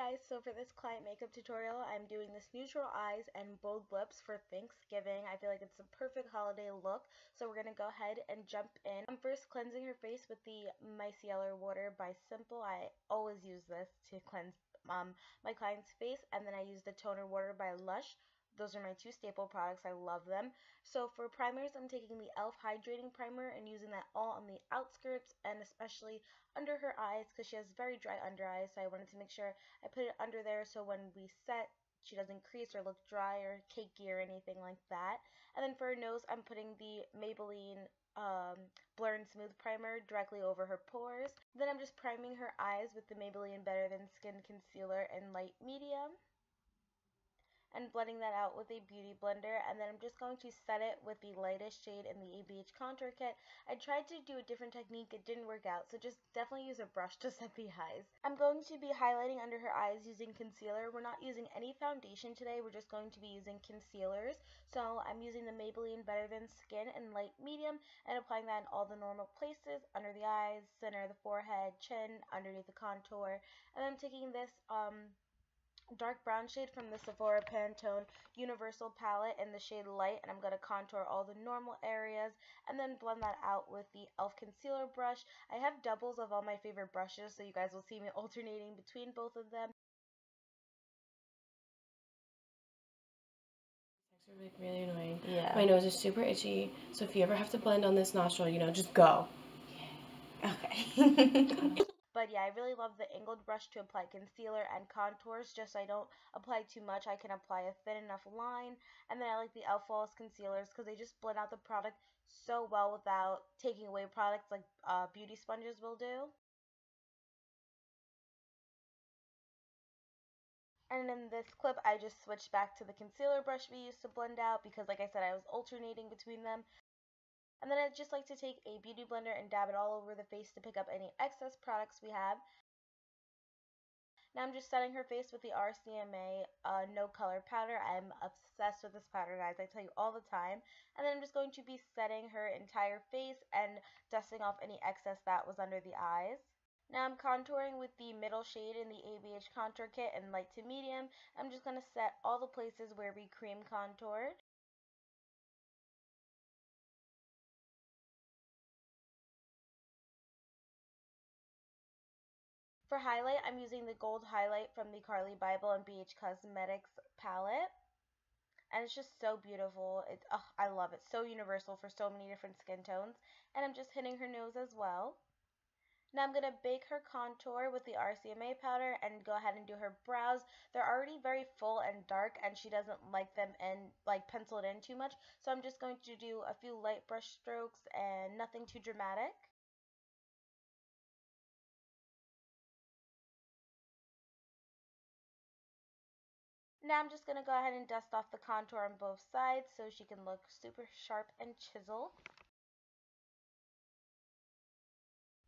guys, so for this client makeup tutorial, I'm doing this neutral eyes and bold lips for Thanksgiving. I feel like it's a perfect holiday look, so we're going to go ahead and jump in. I'm first cleansing her face with the micellar water by Simple. I always use this to cleanse my client's face, and then I use the toner water by Lush. Those are my two staple products. I love them. So for primers, I'm taking the e.l.f. Hydrating Primer and using that all on the outskirts and especially under her eyes because she has very dry under eyes. So I wanted to make sure I put it under there so when we set, she doesn't crease or look dry or cakey or anything like that. And then for her nose, I'm putting the Maybelline Blur and Smooth Primer directly over her pores. Then I'm just priming her eyes with the Maybelline Better Than Skin Concealer in light medium and blending that out with a beauty blender, and then I'm just going to set it with the lightest shade in the ABH contour kit. I tried to do a different technique, it didn't work out, so just definitely use a brush to set the eyes. I'm going to be highlighting under her eyes using concealer. We're not using any foundation today, we're just going to be using concealers. So I'm using the Maybelline Better Than Skin in light medium and applying that in all the normal places, under the eyes, center of the forehead, chin, underneath the contour, and I'm taking this dark brown shade from the Sephora Pantone Universal palette in the shade Light, and I'm going to contour all the normal areas and then blend that out with the e.l.f. concealer brush. I have doubles of all my favorite brushes, so you guys will see me alternating between both of them. Are like really annoying. Yeah. My nose is super itchy, so if you ever have to blend on this nostril, just go. Yeah. Okay. But yeah, I really love the angled brush to apply concealer and contours, just so I don't apply too much. I can apply a thin enough line. And then I like the e.l.f. Flawless concealers because they just blend out the product so well without taking away products like beauty sponges will do. And in this clip, I just switched back to the concealer brush we used to blend out because, like I said, I was alternating between them. And then I'd just like to take a beauty blender and dab it all over the face to pick up any excess products we have. Now I'm just setting her face with the RCMA No Color Powder. I'm obsessed with this powder, guys. I tell you all the time. And then I'm just going to be setting her entire face and dusting off any excess that was under the eyes. Now I'm contouring with the middle shade in the ABH contour kit in light to medium. I'm just going to set all the places where we cream contoured. For highlight, I'm using the gold highlight from the Carly Bible and BH Cosmetics palette. And it's just so beautiful. I love it. So universal for so many different skin tones. And I'm just hitting her nose as well. Now I'm going to bake her contour with the RCMA powder and go ahead and do her brows. They're already very full and dark, and she doesn't like them penciled in too much. So I'm just going to do a few light brush strokes and nothing too dramatic. Now I'm just going to go ahead and dust off the contour on both sides so she can look super sharp and chiseled.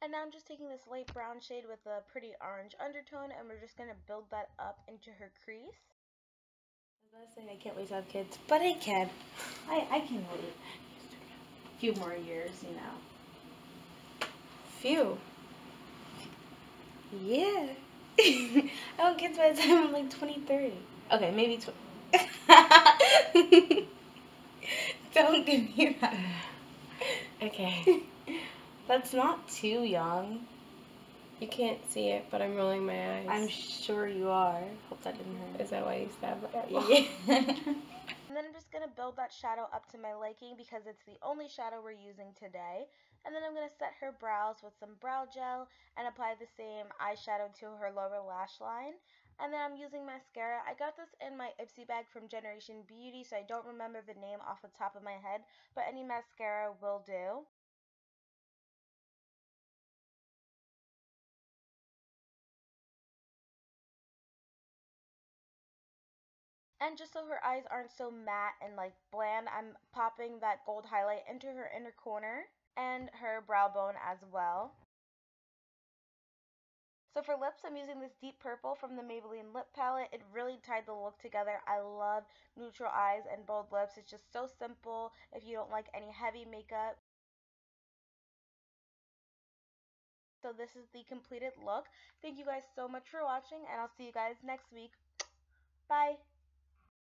And now I'm just taking this light brown shade with a pretty orange undertone, and we're just going to build that up into her crease. I was about to say I can't wait to have kids, but I can. I can wait a few more years, Few. Yeah. I want kids by the time I'm like 23. Okay, maybe 20. Don't give me that. Okay. That's not too young. You can't see it, but I'm rolling my eyes. I'm sure you are. Hope that didn't hurt. Is that why you stabbed my eye? Yeah. And then I'm just going to build that shadow up to my liking because it's the only shadow we're using today. And then I'm going to set her brows with some brow gel and apply the same eyeshadow to her lower lash line. And then I'm using mascara. I got this in my Ipsy bag from Generation Beauty, so I don't remember the name off the top of my head, but any mascara will do. And just so her eyes aren't so matte and bland, I'm popping that gold highlight into her inner corner and her brow bone as well. So for lips, I'm using this deep purple from the Maybelline lip palette. It really tied the look together. I love neutral eyes and bold lips. It's just so simple if you don't like any heavy makeup. So this is the completed look. Thank you guys so much for watching, and I'll see you guys next week. Bye!